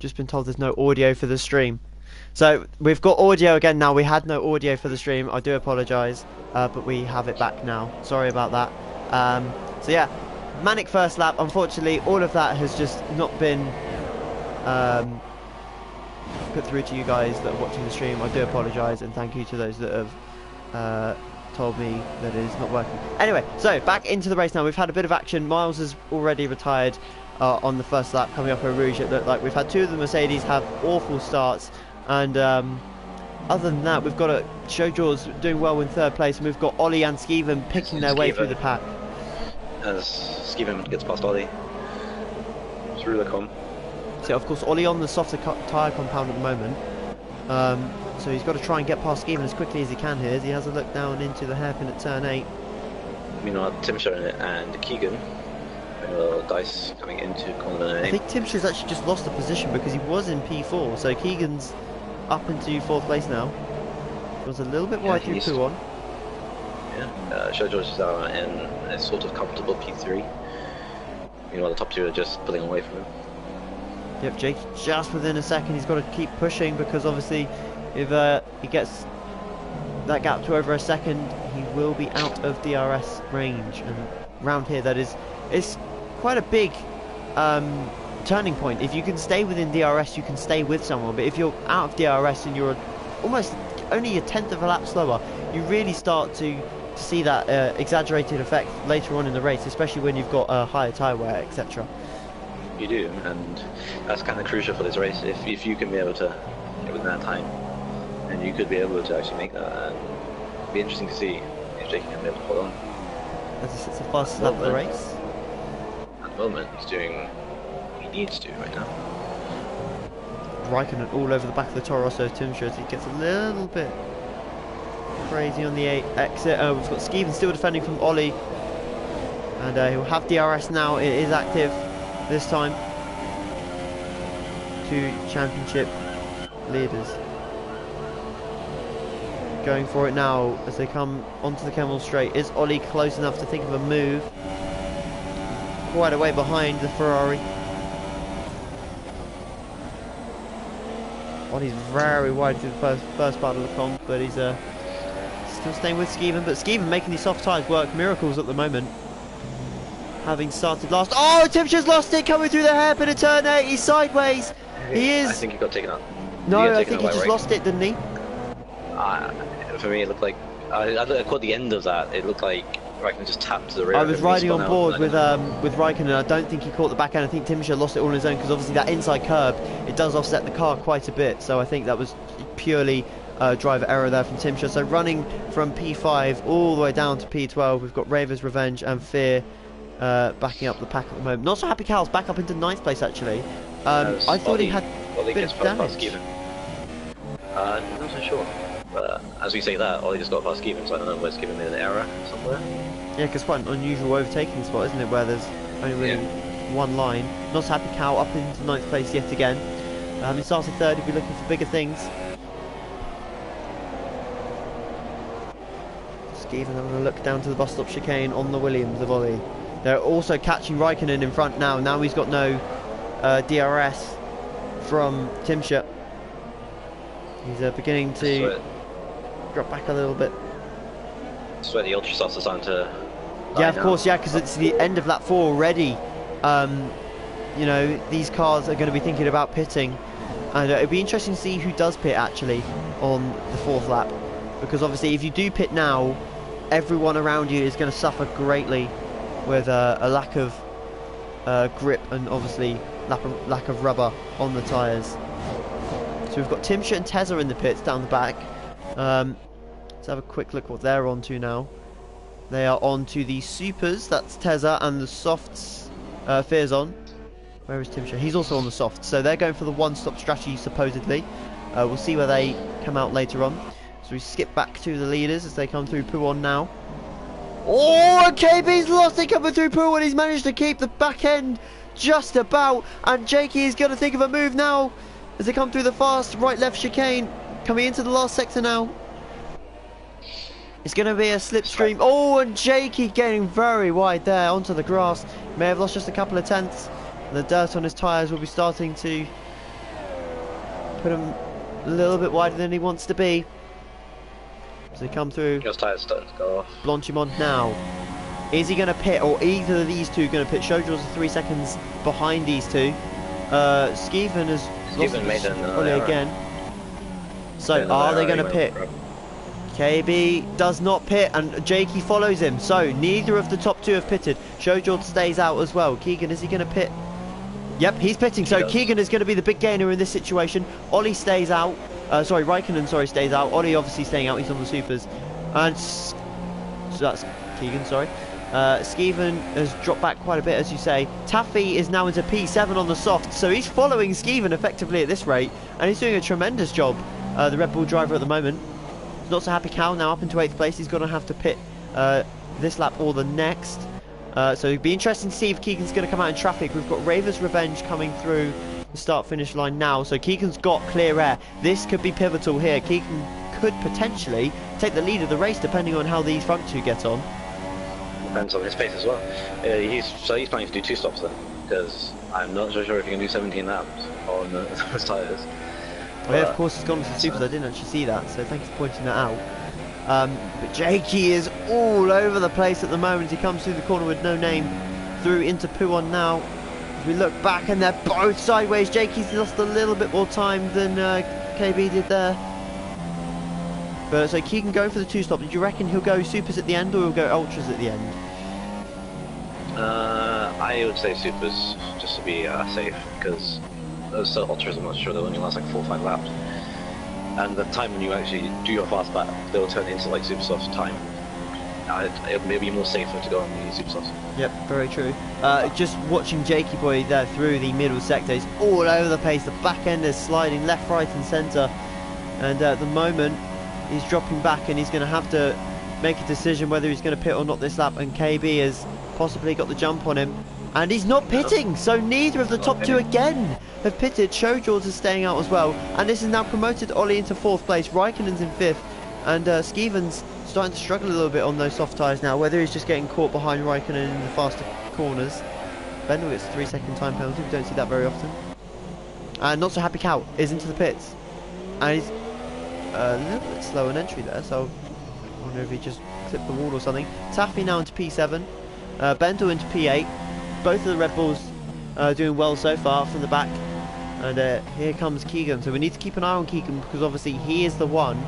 Just been told there's no audio for the stream. So we've got audio again now. We had no audio for the stream. I do apologise, but we have it back now. Sorry about that. So yeah, manic first lap. Unfortunately, all of that has just not been put through to you guys that are watching the stream. I do apologise, and thank you to those that have told me that it is not working. Anyway, so back into the race now. We've had a bit of action. Miles has already retired on the first lap coming up a Rouge. It looked like we've had two of the Mercedes have awful starts, and other than that, we've got a Showjaw's doing well in third place, and we've got Ollie and Skeven picking their way through the pack. As Skeven gets past Ollie through the com. So of course Ollie on the softer tyre compound at the moment, so he's got to try and get past Skeven as quickly as he can here as he has a look down into the hairpin at turn 8. Meanwhile, Timsher and Keegan a little dice coming into corner 8. I think Timsher's actually just lost a position because he was in P4, so Keegan's up into 4th place now. It was a little bit wide through P1. Yeah, Showjaw's is in a sort of comfortable P3. Meanwhile, the top two are just pulling away from him. Yep, Jake just within a second. He's got to keep pushing because obviously if he gets that gap to over a second, he will be out of DRS range. And round here, that is, it's quite a big turning point. If you can stay within DRS, you can stay with someone. But if you're out of DRS and you're almost only a tenth of a lap slower, you really start to see that exaggerated effect later on in the race, especially when you've got a higher tyre wear, etc. You do, and that's kind of crucial for this race. If you can be able to get within that time, and you could be able to actually make that, it'd be interesting to see if Jake can be able to hold on. As it's the fastest lap of the race. At the moment, he's doing what he needs to right now. Raikkonen all over the back of the Toro Rosso Timsher as he gets a little bit crazy on the exit. We've got Skeven still defending from Ollie, and he'll have DRS now. It is active this time. Two championship leaders going for it now as they come onto the Kemmel straight. Is Ollie close enough to think of a move? Quite a way behind the Ferrari. Ollie's very wide through the first part of the comp, but he's still staying with Skeven. But Skeven making these soft tyres work miracles at the moment. Having started last. Oh, Timsha's lost it, coming through the hairpin of turn 8. He's sideways. He is. I think he got taken out. No, I think he just lost it, didn't he? For me, it looked like I caught the end of that. It looked like Raikkonen just tapped to the rear. I was riding on board with Raikkonen. I don't think he caught the back end. I think Timsha lost it all on his own because obviously that inside curb, it does offset the car quite a bit. So I think that was purely driver error there from Timsha. So running from P5 all the way down to P12, we've got Raver's Revenge and Fear backing up the pack at the moment. Not so happy Cal's back up into 9th place actually. I thought he had a bit of damage. I'm not so sure. But as we say that, Ollie just got past Skeven, so I don't know where Skeven made an error somewhere. Yeah, because quite an unusual overtaking spot, isn't it, where there's only really one line. Not so happy Cal up into 9th place yet again. He started 3rd, he'll be looking for bigger things. Skeven having a look down to the bus stop chicane on the Williams of Ollie. They're also catching Raikkonen in front now. Now he's got no DRS from Timsha. He's beginning to drop back a little bit. That's where the ultra softs are starting to. Yeah, of course, yeah, because it's the end of lap 4 already. You know, these cars are going to be thinking about pitting, and it'd be interesting to see who does pit actually on the 4th lap, because obviously if you do pit now, everyone around you is going to suffer greatly with a lack of grip and obviously lack of rubber on the tyres. So we've got Timsha and Tezza in the pits down the back. Let's have a quick look what they're on to now. They are on to the supers, that's Tezza, and the softs, Fear's on. Where is Timsha? He's also on the softs, so they're going for the one-stop strategy supposedly. We'll see where they come out later on. So we skip back to the leaders as they come through Puon now. Oh, and KB's lost it coming through Puon. He's managed to keep the back end just about, and Jakey is going to think of a move now as they come through the fast right-left chicane, coming into the last sector now. It's going to be a slipstream. Oh, and Jakey getting very wide there onto the grass. May have lost just a couple of tenths. The dirt on his tyres will be starting to put him a little bit wider than he wants to be. As they come through. His tyres starting to go off. Blanchimont now. Is he going to pit, or either of these two going to pit? Showjaw's 3 seconds behind these two. Skeven has lost it again. So are they going to pit? KB does not pit, and Jakey follows him. So neither of the top two have pitted. Showjaw stays out as well. Keegan, is he going to pit? Yep, he's pitting. So Keegan is going to be the big gainer in this situation. Ollie stays out. Sorry, Raikkonen, stays out. Ollie obviously staying out. He's on the supers. And so that's Keegan, sorry. Skeven has dropped back quite a bit, as you say. Taffy is now into P7 on the soft, so he's following Skeven effectively at this rate, and he's doing a tremendous job, the Red Bull driver at the moment. Not so happy Cal now up into 8th place. He's going to have to pit this lap or the next. So it'd be interesting to see if Keegan's going to come out in traffic. We've got Raver's Revenge coming through the start-finish line now, so Keegan's got clear air. This could be pivotal here. Keegan could potentially take the lead of the race depending on how these front two get on. Depends on his pace as well. He's planning to do 2 stops then, because I'm not so sure if he can do 17 laps on those tyres. Oh yeah, of course he's gone to the supers. I didn't actually see that, so thanks for pointing that out. But Jakey is all over the place at the moment. He comes through the corner with no name through into Puon now. As we look back, and they're both sideways. Jakey's lost a little bit more time than KB did there. But so Keegan going for the 2 stop. Do you reckon he'll go supers at the end, or he'll go ultras at the end? I would say supers just to be safe, because those ultras, I'm not sure, they'll only last like 4 or 5 laps. And the time when you actually do your fast lap, they'll turn into like super soft time. It may be more safer to go on the super softs. Yep, very true. Just watching Jakey boy there through the middle sector, he's all over the place. The back end is sliding left, right and centre. And at the moment, he's dropping back, and he's going to have to make a decision whether he's going to pit or not this lap. And KB has possibly got the jump on him, and he's not pitting. So neither of the top two again have pitted. Showjaws is staying out as well, and this has now promoted Ollie into 4th place. Raikkonen's in 5th, and Skeven's starting to struggle a little bit on those soft tyres now, whether he's just getting caught behind Raikkonen in the faster corners. Bendel gets a 3-second time penalty. We don't see that very often. And not so happy Cal is into the pits. and he's a little bit slow on entry there, so I wonder if he just clipped the wall or something. Taffy now into P7, Bendel into P8. Both of the Red Bulls doing well so far from the back. And here comes Keegan, so we need to keep an eye on Keegan because obviously he is the one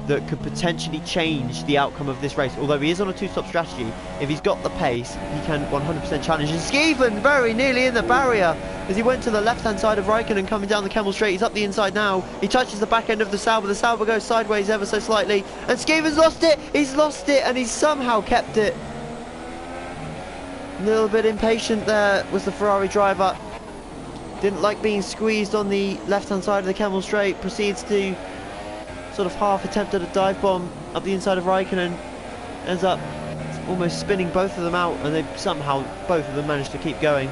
that could potentially change the outcome of this race. Although he is on a two-stop strategy, if he's got the pace, he can 100% challenge. And Skeven very nearly in the barrier as he went to the left-hand side of Raikkonen coming down the Camel Straight. He's up the inside now. He touches the back end of the Sauber. The Sauber goes sideways ever so slightly. And Skeven's lost it. He's lost it and he's somehow kept it. A little bit impatient there was the Ferrari driver. Didn't like being squeezed on the left-hand side of the Camel Straight. Proceeds to sort of half attempt at a dive bomb up the inside of Raikkonen. Ends up almost spinning both of them out, and they somehow both of them managed to keep going.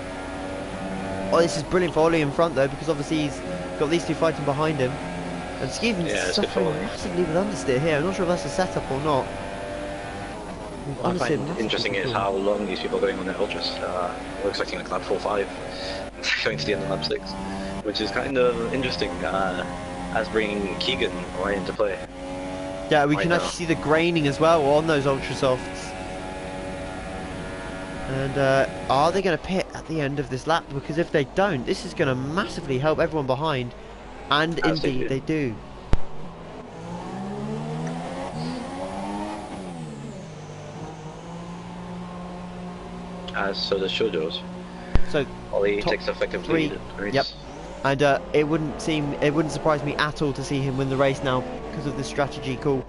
Oh, this is brilliant for Ollie in front though, because obviously he's got these two fighting behind him. And Skeven's suffering massively with understeer here. I'm not sure if that's a setup or not. What I find interesting is how long these people are going on their ultras. We're expecting like lap 4-5, going to the end of lap 6, which is kind of interesting as bringing Keegan right into play. Yeah, we can actually see the graining as well on those ultra softs. And are they going to pit at the end of this lap? Because if they don't, this is going to massively help everyone behind. And indeed they do. So the Shoujo's. So Ollie takes effective lead. Yep. And it wouldn't surprise me at all to see him win the race now because of this strategy call.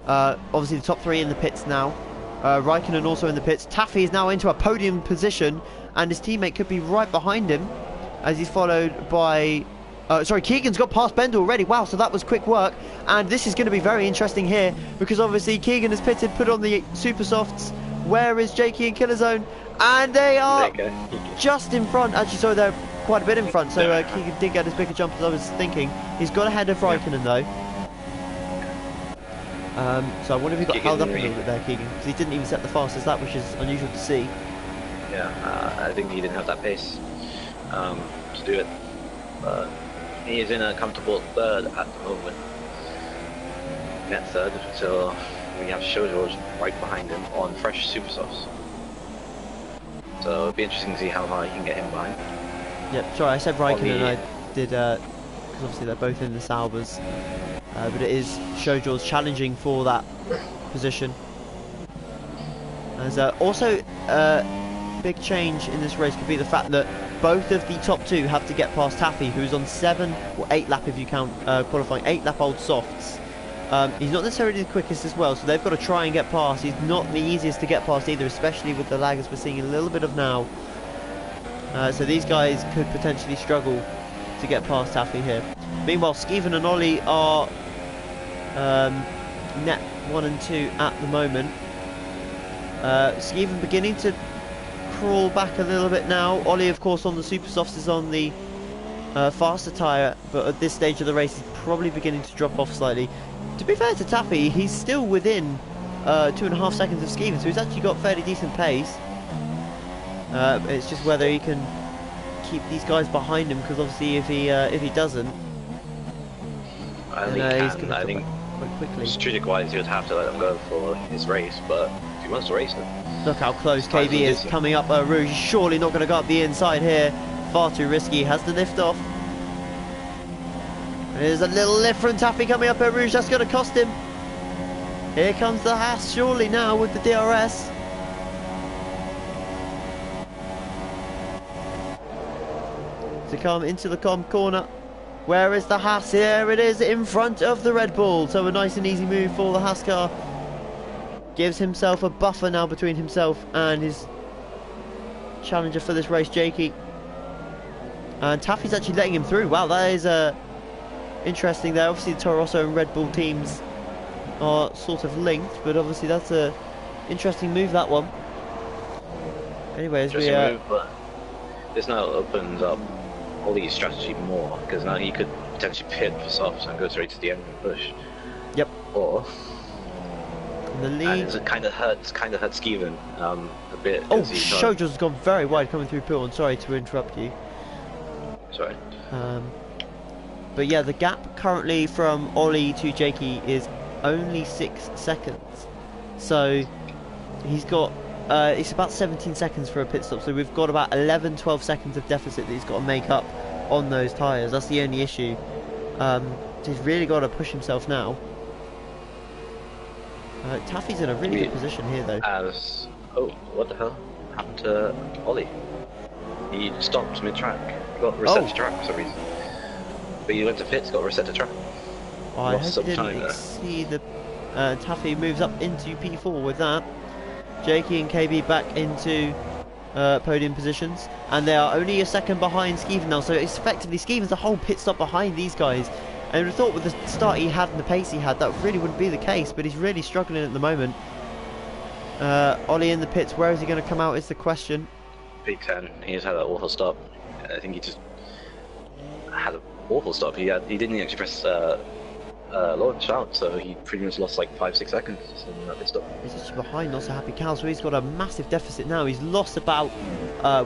Obviously the top three in the pits now. Raikkonen also in the pits. Taffy is now into a podium position, and his teammate could be right behind him as he's followed by. Sorry, Keegan's got past Bendel already. Wow, so that was quick work. And this is going to be very interesting here because obviously Keegan has pitted, put on the super softs. Where is Jakey and Killerzone? And they are just in front. Actually, sorry, they're quite a bit in front. So Keegan did get as big a jump as I was thinking. He's got ahead of Raikkonen though. So I wonder if he got held up a little bit there, Keegan, because he didn't even set the fastest lap, which is unusual to see. Yeah, I think he didn't have that pace to do it. But he is in a comfortable third at the moment. Net third, so we have Shoujo's right behind him on fresh super softs. So it'll be interesting to see how high you can get him behind. Yep, sorry, I said Raikkonen, I did, because obviously they're both in the Saubers. But it is Shoujo's challenging for that position. As also big change in this race could be the fact that both of the top two have to get past Taffy, who's on 7 or 8 lap if you count qualifying, 8 lap old softs. He's not necessarily the quickest as well, so they've got to try and get past. He's not the easiest to get past either, especially with the lag as we're seeing a little bit of now. So these guys could potentially struggle to get past Taffy here. Meanwhile, Skeven and Ollie are net 1 and 2 at the moment. Skeven beginning to crawl back a little bit now. Ollie, of course, on the super softs is on the faster tyre, but at this stage of the race, he's probably beginning to drop off slightly. To be fair to Taffy, he's still within 2.5 seconds of Skeven, so he's actually got fairly decent pace. It's just whether he can keep these guys behind him, because obviously if he doesn't, I think strategic-wise, he would have to let him go for his race, but if he wants to race him. Look how close KB is coming up Rouge. He's surely not going to go up the inside here. Far too risky. Has the lift off. There's a little lift from Taffy coming up Rouge. That's going to cost him. Here comes the Haas surely now with the DRS. To come into the corner. Where is the Haas? Here it is in front of the Red Bull. So a nice and easy move for the Haas car. Gives himself a buffer now between himself and his challenger for this race, Jakey. And Taffy's actually letting him through. Wow, that is interesting there. Obviously the Toro Rosso and Red Bull teams are sort of linked, but obviously that's a interesting move, that one. Anyway, as we move, but this now opens up Ollie's strategy more, because now he could potentially pit for softs and go straight to the end and push. Yep. Or the lead. And it kind of hurts Skeven a bit. Oh, Shoujo's gone very wide coming through pit one. Sorry to interrupt you. Sorry. But yeah, the gap currently from Ollie to Jakey is only 6 seconds. So he's got, it's about 17 seconds for a pit stop. So we've got about 11, 12 seconds of deficit that he's got to make up on those tyres. That's the only issue. So he's really got to push himself now. Taffy's in a really good position here though. Oh, what the hell happened to Ollie? He stopped mid-track. Got reset to track for some reason. But he went to pits, got reset to track. I hope he didn't see the... Taffy moves up into P4 with that. Jakey and KB back into podium positions. And they are only a second behind Skeven now. So it's effectively Skeven's a whole pit stop behind these guys. And I thought with the start he had and the pace he had, that really wouldn't be the case. But he's really struggling at the moment. Ollie in the pits, where is he going to come out is the question. P10, he just had an awful stop. I think he just had an awful stop. He didn't actually press launch out, so he pretty much lost like 5-6 seconds in that pit stop. He's actually behind Not So Happy Cow, so he's got a massive deficit now. He's lost about,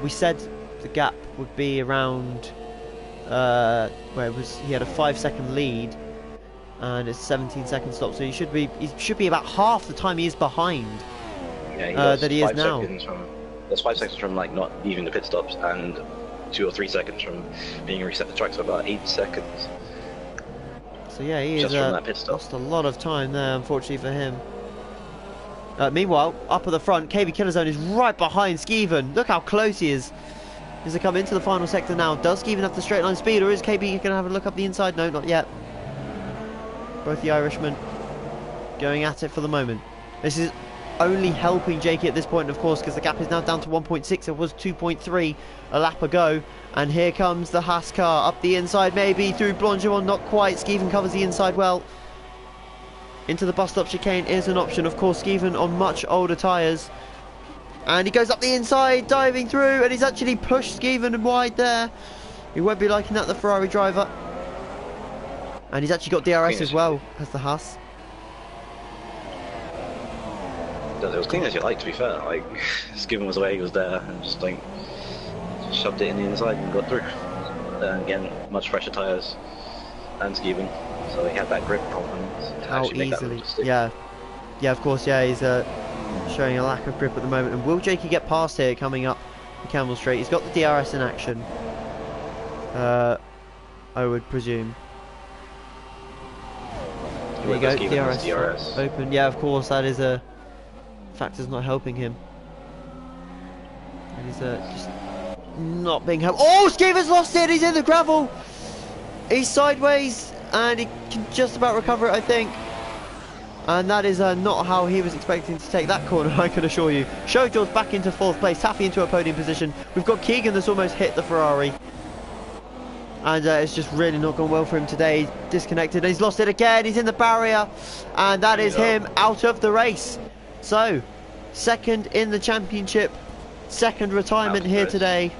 we said the gap would be around, where it was, he had a 5-second lead, and it's 17-second stop, so he should be about half the time he is behind. Yeah, that he is now. That's 5 seconds from like not leaving the pit stops, and 2 or 3 seconds from being reset the track, so about 8 seconds. So yeah, he has lost a lot of time there, unfortunately for him. Meanwhile, up at the front, KB Killerzone is right behind Skeven. Look how close he is. As they come into the final sector now, does Skeven have the straight line speed, or is KB going to have a look up the inside? No, not yet. Both the Irishmen going at it for the moment. This is only helping Jakey at this point, of course, because the gap is now down to 1.6. It was 2.3 a lap ago. And here comes the Haas car up the inside, maybe through Blanchimont, not quite. Skeven covers the inside well. Into the bus stop chicane is an option, of course. Skeven on much older tyres. And he goes up the inside, diving through, and he's actually pushed Skeven wide there. He won't be liking that, the Ferrari driver. And he's actually got DRS as well as the Haas. It was clean as you like, to be fair. Like, Skeven was away, he was there, and just like shoved it in the inside and got through. Then again, much fresher tyres than Skeven, so he had that grip problem. How easily? Yeah, of course. Yeah, he's showing a lack of grip at the moment. And will Jakey get past here coming up the Camel Straight? He's got the DRS in action. I would presume. There you go, DRS open. Yeah, of course, that is a factor's not helping him. And he's just not being helped. Oh, Skeven's lost it! He's in the gravel! He's sideways, and he can just about recover it, I think. And that is not how he was expecting to take that corner, I can assure you. Showjaw's back into 4th place, Taffy into a podium position. We've got Keegan that's almost hit the Ferrari. And it's just really not gone well for him today. He's disconnected, and he's lost it again. He's in the barrier, and that is him out of the race. So, second in the championship, second retirement here today.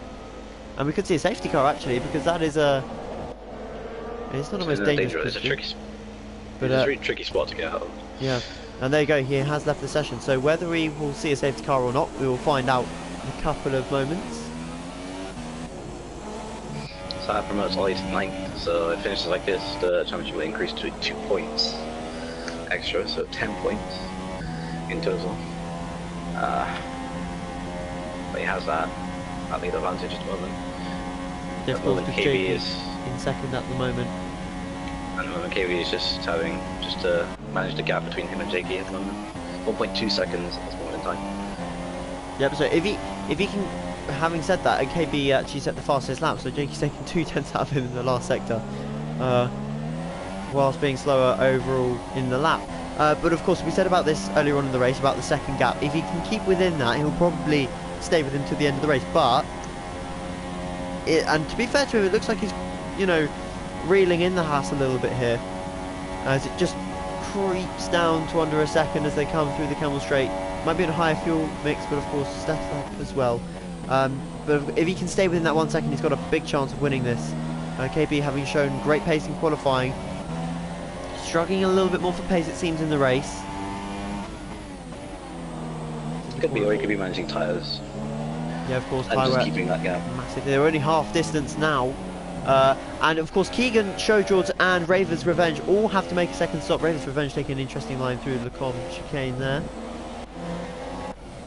And we could see a safety car actually, because that is it's not the most dangerous. It's a really tricky spot to get out of. Yeah, and there you go, he has left the session. So whether we will see a safety car or not, we will find out in a couple of moments. So that promotes Ollie to 9th, so if it finishes like this, the championship will increase to 2 points extra, so 10 points in total. But he has that lead advantage at the moment. Of course, KB is in second at the moment. And the moment KB is just to manage the gap between him and Jakey at the moment. 1.2 seconds at this moment in time. Yep, so if he can, having said that, and KB actually set the fastest lap, so Jakey's taking 2/10 out of him in the last sector, whilst being slower overall in the lap. But of course, we said about this earlier on in the race, about the second gap. If he can keep within that, he'll probably stay with him to the end of the race. But, and to be fair to him, it looks like he's, reeling in the Haas a little bit here, as it just creeps down to under a second as they come through the Camel Straight. Might be in a higher fuel mix, but of course steps up as well. But if he can stay within that 1 second, he's got a big chance of winning this. KB having shown great pace in qualifying, struggling a little bit more for pace it seems in the race. Could be, or he could be managing tyres. Yeah, of course, and just keeping that gap. Massive. They're only half distance now. And of course Keegan, Showjord's and Raver's Revenge all have to make a second stop. Raver's Revenge taking an interesting line through the Lecom chicane there.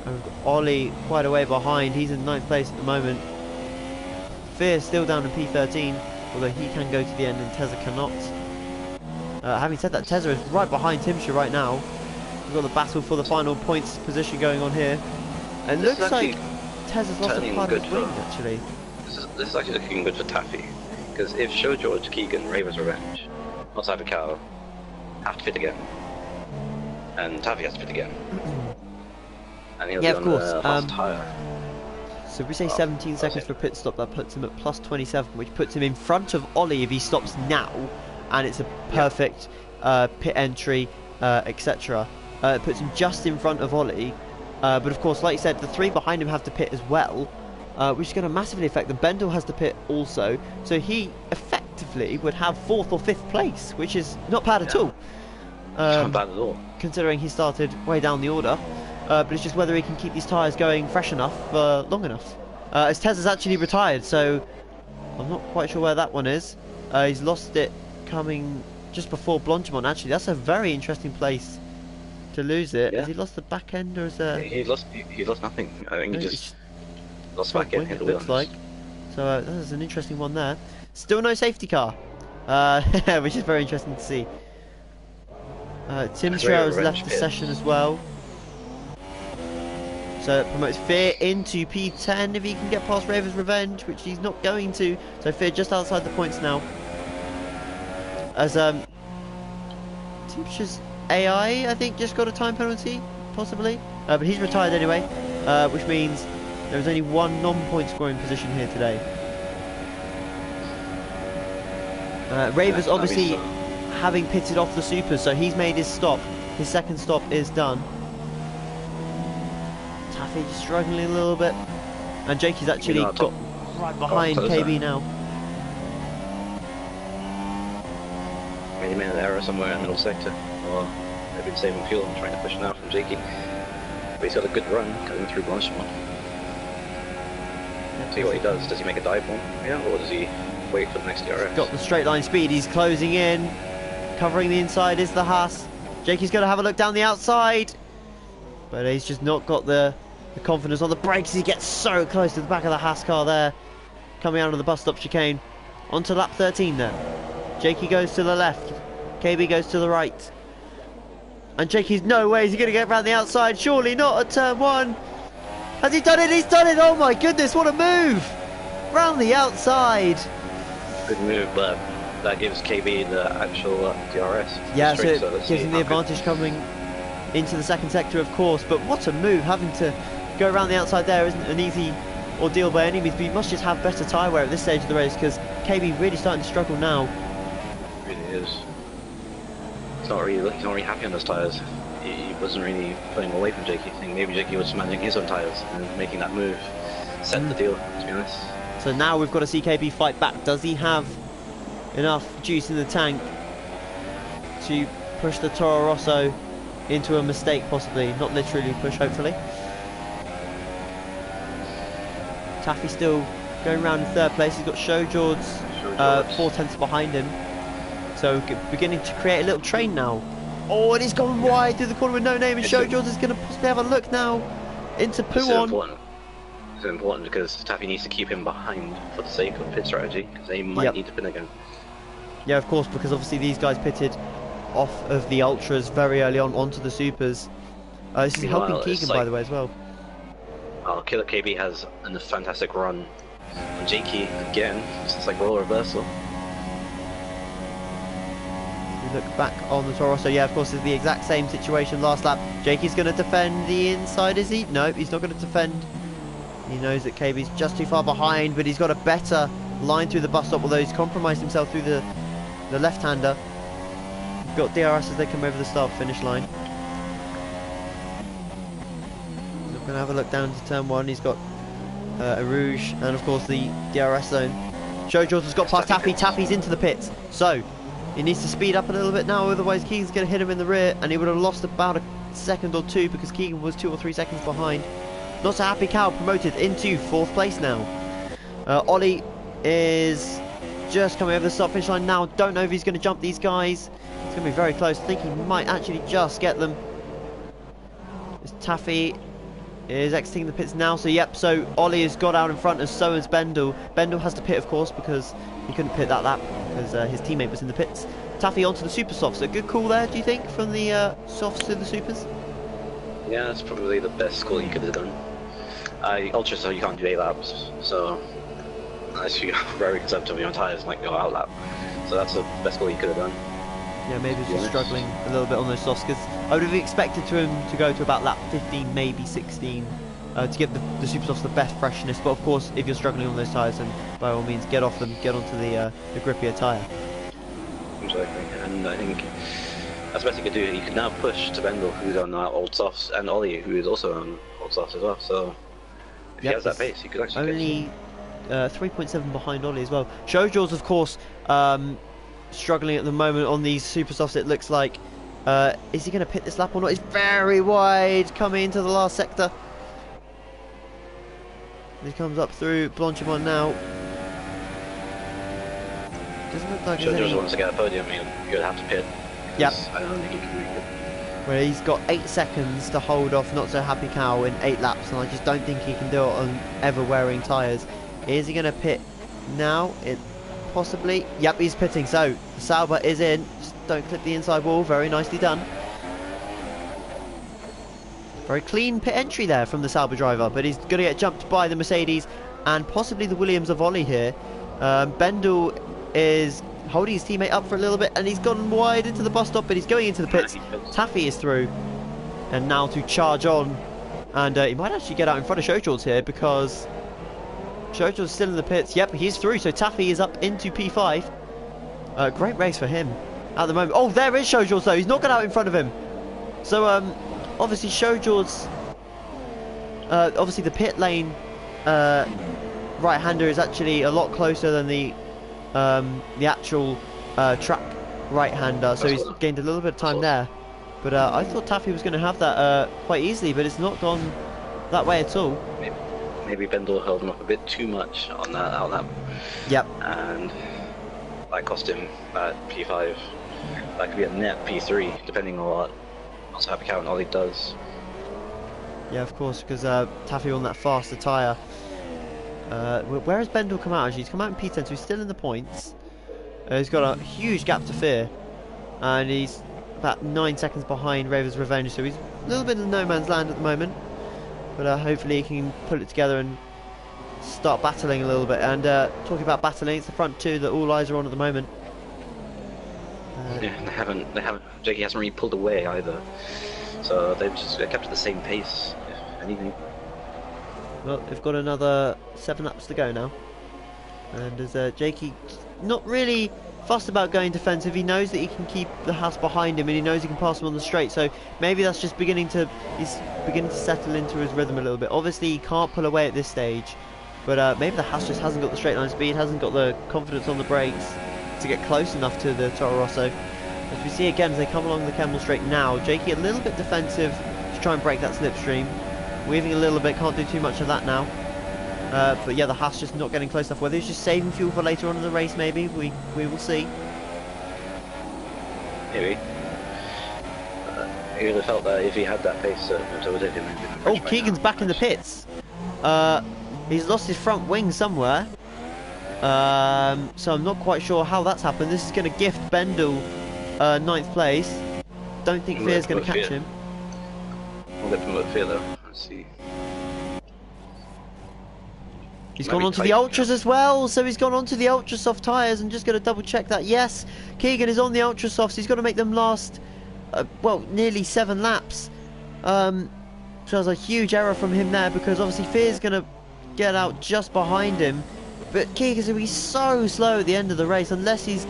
And we've got Ollie quite a way behind, he's in 9th place at the moment. Fear still down in P13, although he can go to the end and Tezza cannot. Having said that, Tezza is right behind Timsha right now. We've got the battle for the final points position going on here. And it looks like Tezza's lost a part of his wing actually. This is actually looking good for Taffy. Because if Show George, Keegan, Raver's Revenge, not Taffy Cow, have to fit again. And Taffy has to fit again. And he'll be on the last tyre. So if we say 17 seconds for pit stop, that puts him at plus 27, which puts him in front of Ollie if he stops now, and it's a perfect pit entry, etc. It puts him just in front of Ollie, but of course, like you said, the 3 behind him have to pit as well, which is going to massively affect them. Bendel has to pit also, so he effectively would have 4th or 5th place, which is not bad at all. Not bad at all. Considering he started way down the order. But it's just whether he can keep these tyres going fresh enough for long enough. As Tezza's actually retired, so I'm not quite sure where that one is. He's lost it coming just before Blanchimont. Actually, that's a very interesting place to lose it. Yeah. Has he lost the back end, or is there... He lost nothing. I think he just lost back end. It looks like. So that is an interesting one there. Still no safety car, which is very interesting to see. Tim Trail has left the session as well. So it promotes Fear into P10 if he can get past Raver's Revenge, which he's not going to. So Fear just outside the points now. As Timsha's AI, I think, just got a time penalty, possibly. But he's retired anyway, which means there's only one non-point scoring position here today. Raver's obviously having pitted off the supers, so he's made his stop. His second stop is done. Taffy just struggling a little bit, and Jakey's actually got right behind KB now. Maybe he made an error somewhere in the middle sector, or maybe saving fuel and trying to push now from Jakey. But he's got a good run going through Blanchimont. See what he does. Does he make a dive bomb? Yeah, or does he wait for the next DRS? Got the straight line speed. He's closing in, covering the inside is the Haas. Jakey's going to have a look down the outside, but he's just not got the confidence on the brakes. He gets so close to the back of the Haas car there, coming out of the bus stop chicane. Onto lap 13 there. Jakey goes to the left, KB goes to the right, and Jakey's no way is he going to get around the outside. Surely not at turn 1. Has he done it? He's done it. Oh my goodness, what a move round the outside. Good move, but that gives KB the actual DRS. Yeah, so it gives him the advantage coming into the second sector, of course. But what a move, having to go around the outside there isn't an easy ordeal by any means, but you must just have better tyre wear at this stage of the race, because KB really starting to struggle now. It really is. He's not really happy on those tyres. He wasn't really putting away from Jakey. I think maybe Jakey was managing his own tyres and making that move set the deal, to be honest. So now we've got to see KB fight back. Does he have enough juice in the tank to push the Toro Rosso into a mistake, possibly? Not literally push, hopefully. Taffy still going around in 3rd place. He's got Showjord's 4 tenths behind him. So beginning to create a little train now. Oh, and he's gone wide through the corner with no name, and Showjord's is going to possibly have a look now into Pouon. It's important because Taffy needs to keep him behind for the sake of pit strategy, because they might need to pin again. Yeah, of course, because obviously these guys pitted off of the Ultras very early on onto the Supers. This is helping Keegan, by the way, as well. Killer KB has a fantastic run on Jakey again. It's like role reversal. We look back on the Toro Rosso. Yeah, of course, it's the exact same situation last lap. Jakey's going to defend the inside, is he? No, he's not going to defend. He knows that KB's just too far behind, but he's got a better line through the bus stop, although he's compromised himself through the left-hander. We've got DRS as they come over the start-finish line. We're going to have a look down to turn 1. He's got a Rouge and, of course, the DRS zone. Showjord's has got past Taffy. Taffy's into the pits. So, he needs to speed up a little bit now, otherwise Keegan's going to hit him in the rear, and he would have lost about a second or 2 because Keegan was 2 or 3 seconds behind. Not so happy cow promoted into 4th place now. Ollie is just coming over the start finish line now. Don't know if he's going to jump these guys. It's going to be very close. I think he might actually just get them. It's Taffy is exiting the pits now. So yep, so Ollie has got out in front, and so has Bendel. Bendel has to pit, of course, because he couldn't pit that lap because his teammate was in the pits. Taffy onto the super softs. A good call there, do you think, from the softs to the supers? Yeah, that's probably the best call you could have done. Ultra, so you can't do 8 laps, so unless you're very conservative on your tyres, like go out lap. So that's the best call you could have done. Yeah, maybe he's just struggling a little bit on those softs, because I would have expected him to go to about lap 15, maybe 16, to give the super softs the best freshness. But of course, if you're struggling on those tyres, then by all means get off them, get onto the grippier tyre. Exactly, and I think that's the best you could do. You can now push to Bendel, who's on old softs, and Ollie, who is also on old softs as well. So if he has that pace, you could actually only 3.7 behind Ollie as well. Shojaw's, of course, struggling at the moment on these super softs. It looks like is he going to pit this lap or not? He's very wide coming into the last sector. He comes up through Blanchimont now. Doesn't look like Shojaw's wants to get a podium. You'd have to pit. Yep. I don't think he can make it. Well, he's got 8 seconds to hold off Not So Happy Cow in 8 laps, and I just don't think he can do it on ever wearing tyres. Is he going to pit now? It possibly. Yep, he's pitting. So the Sauber is in. Just don't clip the inside wall. Very nicely done. Very clean pit entry there from the Sauber driver, but he's going to get jumped by the Mercedes and possibly the Williams of Ollie here. Bendel is holding his teammate up for a little bit, and he's gone wide into the bus stop, but he's going into the pits. Taffy is through, and now to charge on, and he might actually get out in front of Shojaw's here, because Shojaw's still in the pits. Yep, he's through, so Taffy is up into P5. Great race for him at the moment. Oh, there is Shojaw's though. He's not got out in front of him. So obviously Shojaw's obviously the pit lane right-hander is actually a lot closer than the actual track right-hander, so he's gained a little bit of time there. But I thought Taffy was going to have that quite easily, but it's not gone that way at all. Maybe Bendel held him up a bit too much on that out lap. Yep. And that cost him P5. That could be a net P3, depending on what also Happy Cow and Ollie does. Yeah, of course, because Taffy on that faster tyre. Where has Bendel come out? Actually, he's come out in P10, so he's still in the points. He's got a huge gap to fear, and he's about 9 seconds behind Raver's Revenge, so he's a little bit in no man's land at the moment. But hopefully he can pull it together and start battling a little bit. And talking about battling, it's the front two that all eyes are on at the moment. Yeah, they haven't. Jakey hasn't really pulled away either, so they've just kept at the same pace, if anything. Well, they've got another 7 laps to go now, and as Jakey not really fussed about going defensive, he knows that he can keep the Haas behind him, and he knows he can pass him on the straight. So maybe that's just he's beginning to settle into his rhythm a little bit. Obviously, he can't pull away at this stage, but maybe the Haas just hasn't got the straight line speed, hasn't got the confidence on the brakes to get close enough to the Toro Rosso. As we see again as they come along the Kemmel Straight now, Jakey a little bit defensive to try and break that slipstream. Weaving a little bit, can't do too much of that now. But yeah, the Haas just not getting close enough. Whether he's just saving fuel for later on in the race, maybe we will see. Maybe. He would have felt that if he had that pace, oh, Keegan's back in the pits. He's lost his front wing somewhere. So I'm not quite sure how that's happened. This is going to gift Bendel 9th place. Don't think Fear's going to catch him. We'll let him look Fear though. Let's see. He's gone onto the Ultras as well, so he's gone onto the Ultra Soft tyres, and just going to double check that. Yes, Keegan is on the Ultra Softs. He's got to make them last, well, nearly 7 laps. So there's a huge error from him there, because obviously Fear's going to get out just behind him. But Keegan's going to be so slow at the end of the race, unless he's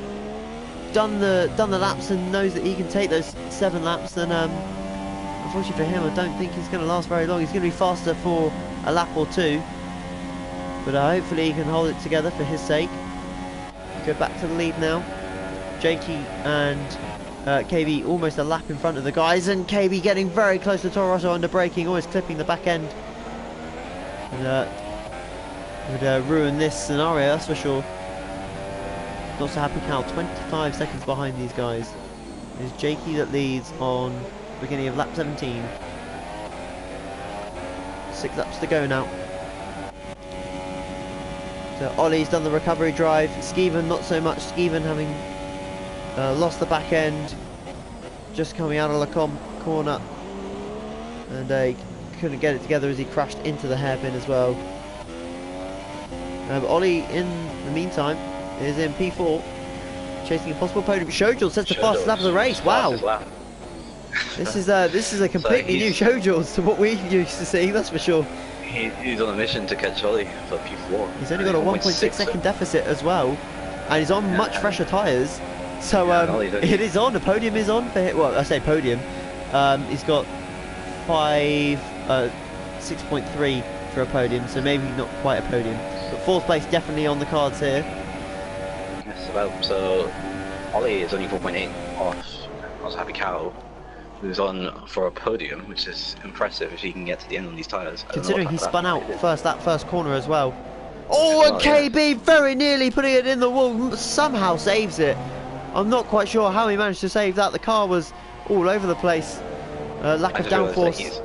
done the laps and knows that he can take those 7 laps. Then unfortunately for him, I don't think he's going to last very long. He's going to be faster for a lap or 2, but hopefully he can hold it together for his sake. Go back to the lead now. Jakey and KB almost a lap in front of the guys, and KB getting very close to Toro Rosso under braking, always clipping the back end. And would ruin this scenario, that's for sure. Not so happy Cal, 25 seconds behind these guys. It's Jakey that leads on beginning of lap 17. 6 laps to go now. So Ollie's done the recovery drive. Skeeven not so much. Skeeven having lost the back end, just coming out of the corner, and he couldn't get it together as he crashed into the hairpin as well. Ollie, in the meantime, is in P4, chasing a possible podium. Shojul sets the fastest lap of the race. Wow. This is a completely new Shojul to what we used to see, that's for sure. He's on a mission to catch Ollie for P4. He's only got a 1.6 second deficit as well, and he's on much fresher tyres. So it is on. The podium is on for him. Well, I say podium. He's got 6.3 for a podium, so maybe not quite a podium, but 4th place definitely on the cards here. Yes, well, so Ollie is only 4.8 off. I was Happy Cow, who's on for a podium, which is impressive if he can get to the end on these tyres. Considering he spun out that first corner as well. Oh, and KB very nearly putting it in the wall, somehow saves it. I'm not quite sure how he managed to save that. The car was all over the place. Lack of downforce.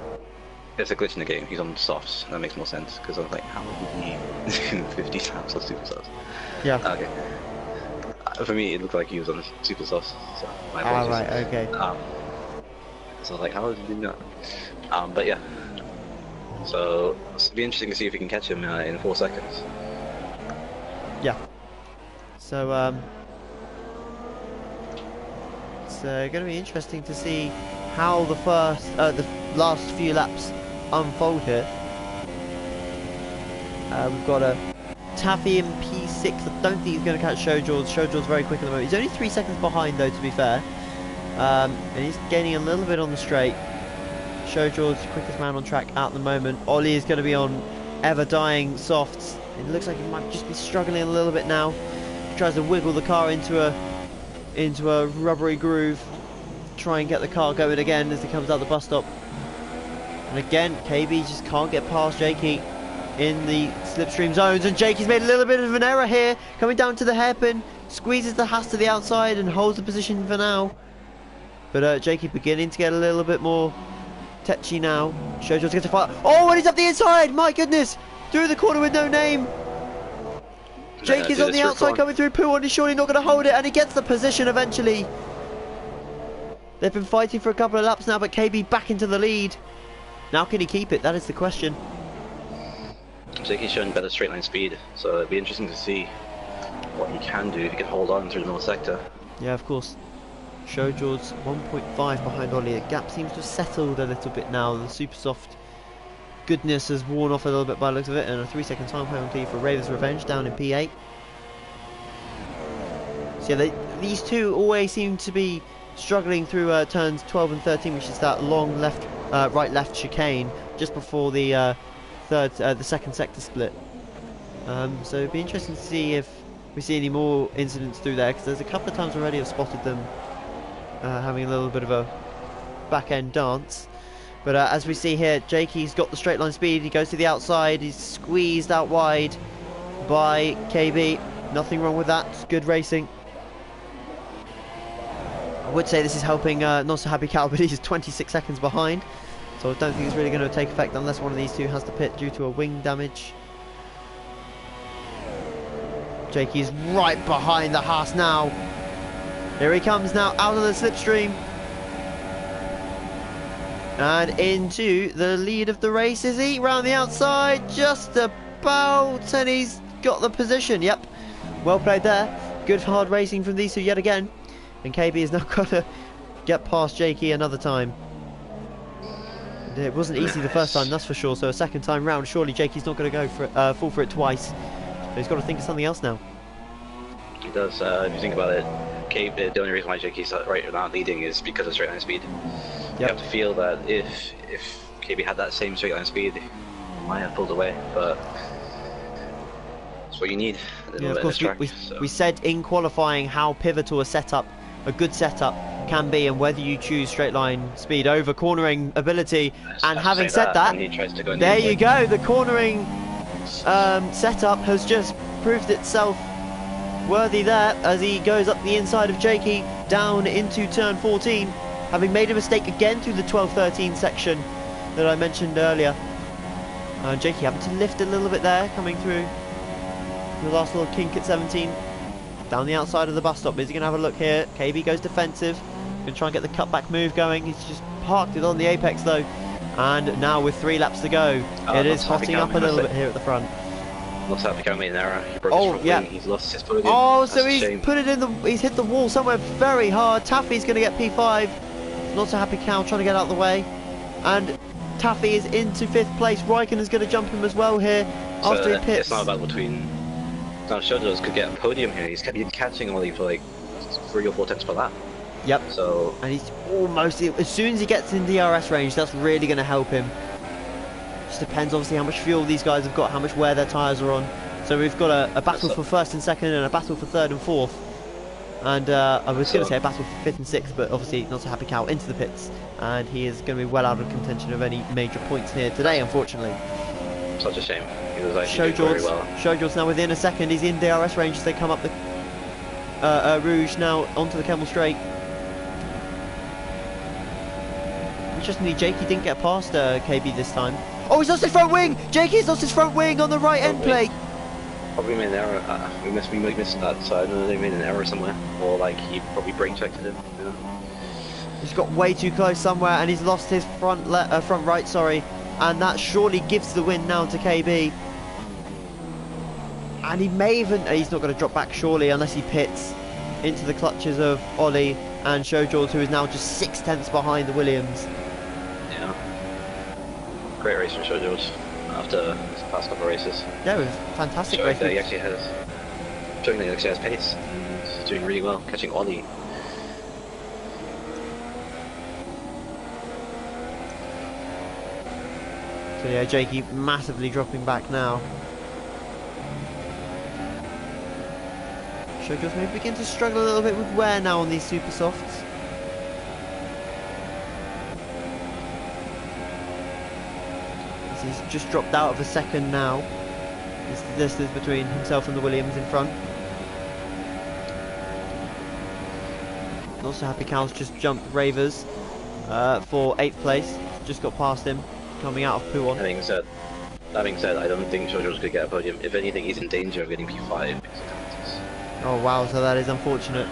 There's a glitch in the game. He's on softs. That makes more sense because I was like, how did he 50 laps on super softs? Yeah. Okay. For me, it looked like he was on super softs. So my apologies. Right. Okay. So I was like, how did he do that? But yeah. So it'll be interesting to see if we can catch him in 4 seconds. Yeah. So it's going to be interesting to see how the last few laps unfold here. We've got a Taffy in P6. I don't think he's going to catch Shojul. Shojul's very quick at the moment. He's only 3 seconds behind though, to be fair. And he's gaining a little bit on the straight. Shojul's the quickest man on track at the moment. Ollie is going to be on ever dying softs. It looks like he might just be struggling a little bit now. He tries to wiggle the car into a rubbery groove, try and get the car going again as he comes out the bus stop. And again, KB just can't get past Jakey in the slipstream zones, and Jakey's made a little bit of an error here, coming down to the hairpin, squeezes the Haas to the outside and holds the position for now. But Jakey beginning to get a little bit more tetchy now. Shojul to get to fire. Oh, and he's up the inside! My goodness! Through the corner with no name. Jakey's on the outside coming through. Puon is surely not going to hold it, and he gets the position eventually. They've been fighting for a couple of laps now, but KB back into the lead. Now can he keep it? That is the question. Jakey's showing better straight line speed, so it'll be interesting to see what he can do if he can hold on through the middle sector. Yeah, of course. Shojul's 1.5 behind Ollie. The gap seems to have settled a little bit now. The super soft goodness has worn off a little bit by the looks of it, and a 3-second time penalty for Raven's Revenge down in P8. So yeah, these two always seem to be struggling through turns 12 and 13, which is that long right-left chicane just before the second sector split. So it'd be interesting to see if we see any more incidents through there, because there's a couple of times already I've spotted them having a little bit of a back-end dance. But as we see here, Jakey's got the straight line speed. He goes to the outside. He's squeezed out wide by KB. Nothing wrong with that. It's good racing. I would say this is helping Not So Happy Cal, but he's 26 seconds behind. So I don't think it's really going to take effect unless one of these two has to pit due to a wing damage. Jakey's right behind the Haas now. Here he comes now out of the slipstream. And into the lead of the race is he, round the outside, just about, and he's got the position. Yep, well played there. Good hard racing from these two yet again. And KB has now got to get past Jakey another time. And it wasn't easy the first time, that's for sure, so a second time round, surely Jakey's not going to go for it, fall for it twice. So he's got to think of something else now. He does, if you think about it, KB, the only reason why Jakey's right now leading is because of straight line speed. Yep. You have to feel that if KB had that same straight line speed, he might have pulled away, but that's what you need. Yeah, of course, we said in qualifying how pivotal a good setup can be, and whether you choose straight line speed over cornering ability. And having said that, there you go, the cornering setup has just proved itself worthy there as he goes up the inside of Jakey down into turn 14, having made a mistake again through the 12-13 section that I mentioned earlier. Jakey having to lift a little bit there, coming through the last little kink at 17. Down the outside of the bus stop. Is he going to have a look here? KB goes defensive. Going to try and get the cutback move going. He's just parked it on the apex though. And now with 3 laps to go, it is hotting up a little bit here at the front. Looks like Beckham made an error. He broke his front wing. He's lost his podium. Oh, so he's put it in the. He's hit the wall somewhere very hard. Taffy's going to get P5. Not so happy Cal trying to get out of the way. And Taffy is into 5th place. Raikkonen's going to jump him as well here after he pits. It's not a battle between. Now Shojo's could get a podium here. He's catching Ollie for like 3 or 4 tenths per lap. Yep. So. And he's almost. As soon as he gets in DRS range, that's really going to help him. Just depends obviously how much fuel these guys have got, how much wear their tyres are on. So we've got a battle for 1st and 2nd and a battle for 3rd and 4th. And I was going to say a battle for 5th and 6th, but obviously not so happy Cal into the pits. And he is going to be well out of contention of any major points here today, unfortunately. Such a shame. He was actually doing very well. Showjord's now within a second. He's in DRS range as they come up the Rouge now onto the Kemmel Straight. Interestingly, Jakey didn't get past KB this time. Oh, he's lost his front wing! Jakey's lost his front wing on the right end plate! Probably made an error. We missed that, so I don't know, they made an error somewhere. Or like, he probably brake checked it, you know? He's got way too close somewhere and he's lost his front right, sorry. And that surely gives the win now to KB. And he may even... he's not going to drop back surely unless he pits into the clutches of Ollie and Showjord, who is now just 6 tenths behind the Williams. Yeah. Great race from Showjord after his past couple of races. Yeah, it was fantastic showing race. That he actually has pace. He's doing really well, catching Ollie. So yeah, Jakey massively dropping back now. Showjord may begin to struggle a little bit with wear now on these super softs. He's just dropped out of a second now. It's the distance between himself and the Williams in front. Also happy Cal's just jumped Ravers for 8th place. Just got past him, coming out of P1. That being said, I don't think Showjord's going to get a podium. If anything, he's in danger of getting P5. Oh wow, so that is unfortunate.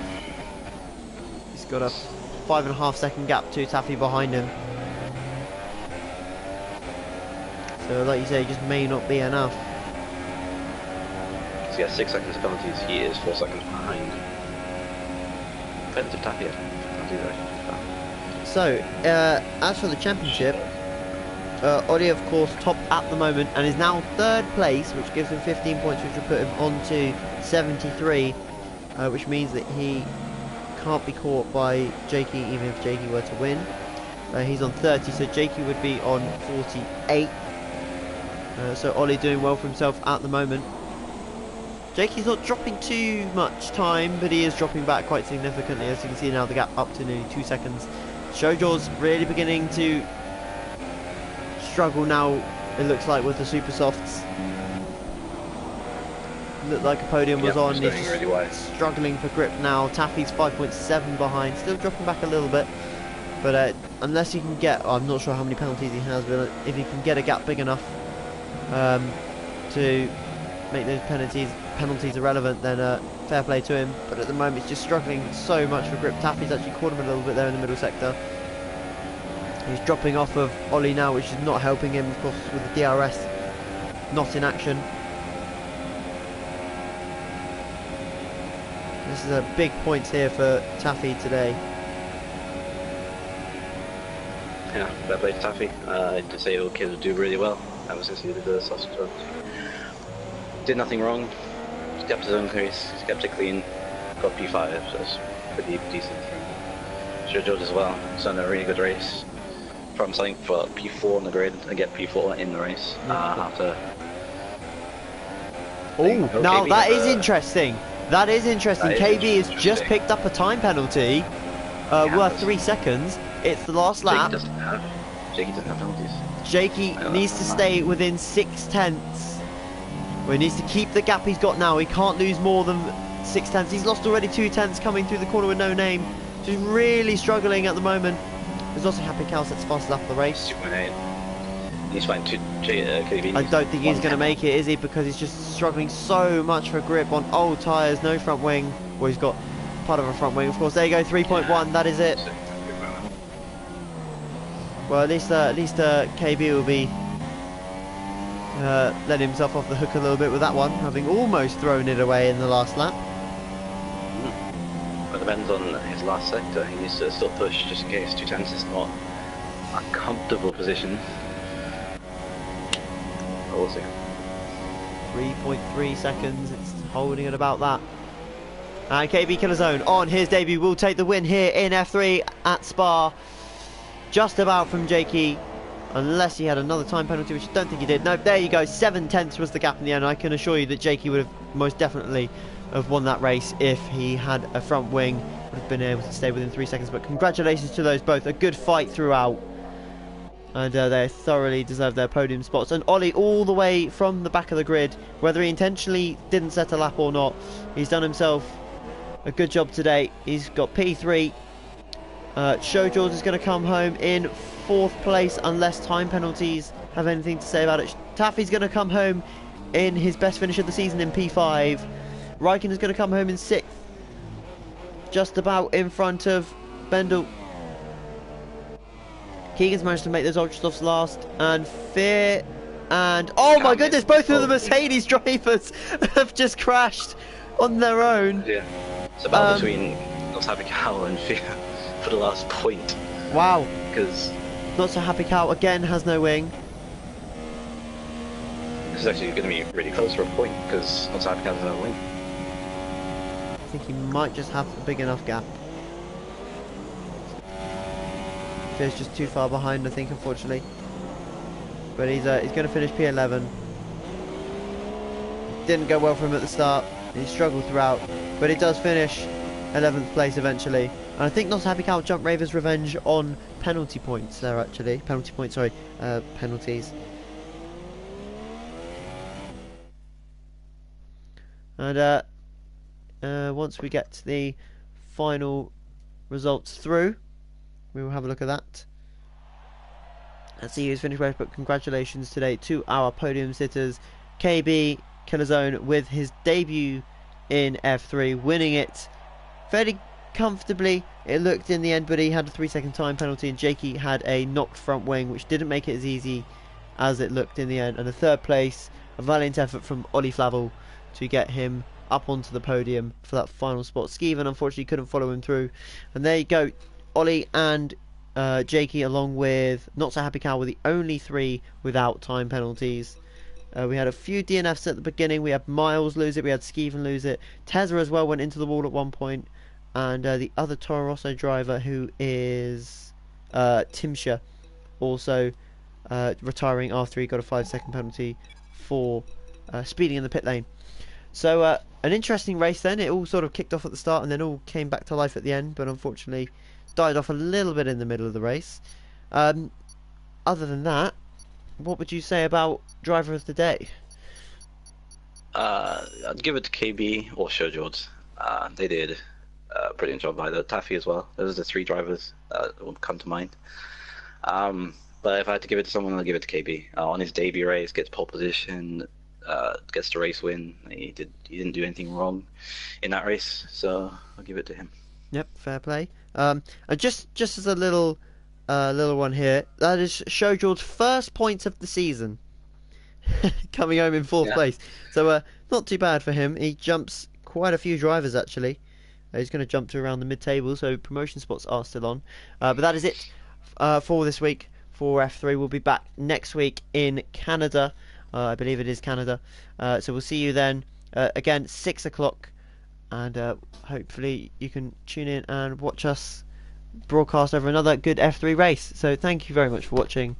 He's got a 5.5 second gap to Taffy behind him. So like you say, it just may not be enough. So he has 6 seconds of penalties, he is 4 seconds behind. Depends if Taffy has. So, as for the championship, Ollie of course top at the moment and is now 3rd place, which gives him 15 points, which will put him on to 73, which means that he can't be caught by Jakey even if Jakey were to win. He's on 30, so Jakey would be on 48. So Ollie doing well for himself at the moment. Jakey's not dropping too much time, but he is dropping back quite significantly. As you can see now, the gap up to nearly 2 seconds. Showjord's really beginning to struggle now, it looks like, with the super softs. Looked like a podium was on. He's just really struggling for grip now. Taffy's 5.7 behind, still dropping back a little bit. But unless you can get, I'm not sure how many penalties he has, but if he can get a gap big enough to make those penalties irrelevant, then fair play to him. But at the moment he's just struggling so much for grip. Taffy's actually caught him a little bit there in the middle sector. He's dropping off of Ollie now, which is not helping him, of course, with the DRS not in action. This is a big point here for Taffy today. Yeah, fair play to Taffy. Disabled kid will do really well ever since he did the sausage run. Did nothing wrong, just kept his own pace, kept it clean, got P5, so it's pretty decent. Showjord as well, he's done a really good race. From something for P4 on the grid and get P4 in the race after. Oh, now that is interesting. That is interesting. KB has just picked up a time penalty worth 3 seconds. It's the last lap. Jakey doesn't have penalties. Jakey needs to stay within 6 tenths. Well, he needs to keep the gap he's got now. He can't lose more than 6 tenths. He's lost already 2 tenths coming through the corner with no name. So he's really struggling at the moment. There's also Happy Cow sets fastest lap of the race. 2.8. He's fine. KB. I don't think he's going to make it, is he? Because he's just struggling so much for grip on old tyres, no front wing. Well, he's got part of a front wing, of course. There you go, 3.1. That is it. Well, at least KB will be letting himself off the hook a little bit with that one, having almost thrown it away in the last lap. But it depends on his last sector. He needs to still push just in case 2 tenths is not a comfortable position. But we'll see. 3.3 seconds. It's holding at about that. And KB Killerzone on his debut will take the win here in F3 at Spa. Just about from Jakey. Unless he had another time penalty, which I don't think he did. No, there you go. 7 tenths was the gap in the end. I can assure you that Jakey would have most definitely have won that race if he had a front wing. Would have been able to stay within 3 seconds. But congratulations to those both. A good fight throughout. And they thoroughly deserve their podium spots. And Ollie all the way from the back of the grid. Whether he intentionally didn't set a lap or not, he's done himself a good job today. He's got P3. Show George is going to come home in 4th place unless time penalties have anything to say about it. Taffy's going to come home in his best finish of the season in P5. Raikkonen is going to come home in 6th. Just about in front of Bendel. Keegan's managed to make those ultra softs last, and Fear and oh my goodness, both of the Mercedes drivers have just crashed on their own. Yeah, it's about between Not So Happy Cow and Fear for the last point. Wow. Because Not So Happy Cow again has no wing. This is actually going to be really close for a point because Not So Happy Cow has no wing. I think he might just have a big enough gap. Fear's just too far behind, I think, unfortunately. But he's going to finish P11. Didn't go well for him at the start. He struggled throughout, but he does finish 11th place eventually. And I think Not So Happy Cow jumped Raver's revenge on penalty points there, actually. Penalties. And once we get the final results through, we will have a look at that. Let's see who's finished where, but congratulations today to our podium sitters. KB Killerzone with his debut in F3, winning it fairly comfortably, it looked in the end, but he had a 3-second time penalty, and Jakey had a knocked front wing, which didn't make it as easy as it looked in the end. And a 3rd place, a valiant effort from Ollie Flavel to get him up onto the podium for that final spot. Skeevan unfortunately couldn't follow him through. And there you go, Ollie and Jakey along with Not So Happy Cow were the only 3 without time penalties. We had a few DNFs at the beginning. We had Miles lose it, we had Skeevan lose it. Tezza as well went into the wall at one point. And the other Toro Rosso driver, who is Timsha, also retiring after he got a 5-second penalty for speeding in the pit lane. So an interesting race then. It all sort of kicked off at the start and then all came back to life at the end, but unfortunately died off a little bit in the middle of the race. Other than that, what would you say about driver of the day? I'd give it to KB or Show George. They did a brilliant job by the Taffy as well. Those are the 3 drivers that would come to mind. But if I had to give it to someone, I'd give it to KB. On his debut race, gets pole position, gets the race win. He didn't do anything wrong in that race, so I'll give it to him. Yep, fair play. And just as a little one here, that is Show George's first points of the season, coming home in 4th place. So not too bad for him. He jumps quite a few drivers actually. He's going to jump to around the mid-table, so promotion spots are still on. But that is it for this week for F3. We'll be back next week in Canada. I believe it is Canada. So we'll see you then. Again, 6 o'clock. And hopefully you can tune in and watch us broadcast over another good F3 race. So thank you very much for watching.